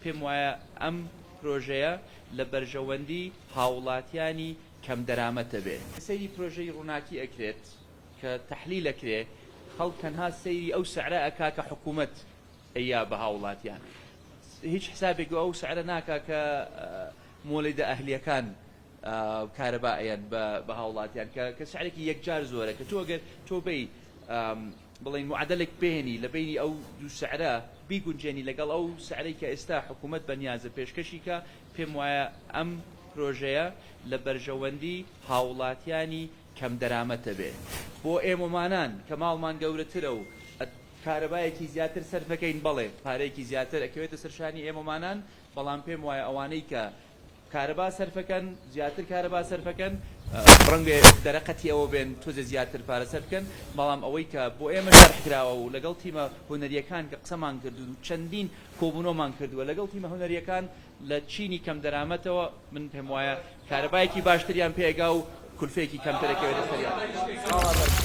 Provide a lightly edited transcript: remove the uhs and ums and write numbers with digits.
پێم وایە ئەم پرۆژەیە لە بەرژەوەندی هاوڵاتیانی کەم دەرامەتە بێت. سەیری پرۆژەی ڕووناکی ئەکرێت کە تەحلیل ئەکرێ خەڵک تەنها سەیری ئەو سەعرە ئەکا کە حکوومەت ئەیا بە هاوڵاتیان، هیچ حسابێک ئەو سەعرە ناکا کە مۆڵیدە ئەهلیەکان کارەبایەن بە هاوڵاتیان کە سەعرێکی یەکجار زۆرە کە تۆ ئەگەر تۆ بەی بڵین معادلێک بێنی لە بینی ئەو دوو سەعرە بیگونجێنی لەگەڵ ئەو سەعرەی کە ئێستا حکوومەت بەنیازە پێشکەشی کە پێم وایە ئەم پرۆژەیە لە بەرژەوەندی هاوڵاتیانی کەم دەرامەتە بێت. بۆ ئێمەمانان کە ماڵمان گەورەترە و کارەبایەکی زیاتر سەرفەکەین بەڵێ پارەیەکی زیاتر ئەکەوێتە سەرشانی ئێمەمانان، بەڵام پێم وایە ئەوانەی کە کارەبا سەرفەکەن زیاتر کارەبا سەرفەکەن ڕەنگە دەرەقەتی ئەوە بێن تۆزە زیاتر پارە سەرکەن، بەڵام ئەوەی کە بۆ ئێمە شەرحکراوە و لەگەڵ تیمە هونەریەکان کە قسەمان کرد و چەندین کۆبوونەوەمان کردووە لەگەڵ تیمە هونەریەکان لە چینی کەم دەرامەتەوە من پێم وایە کارەبایەکی باشتریان پێگا و کولفەیەکی کەمترەکەوێتە سەریان.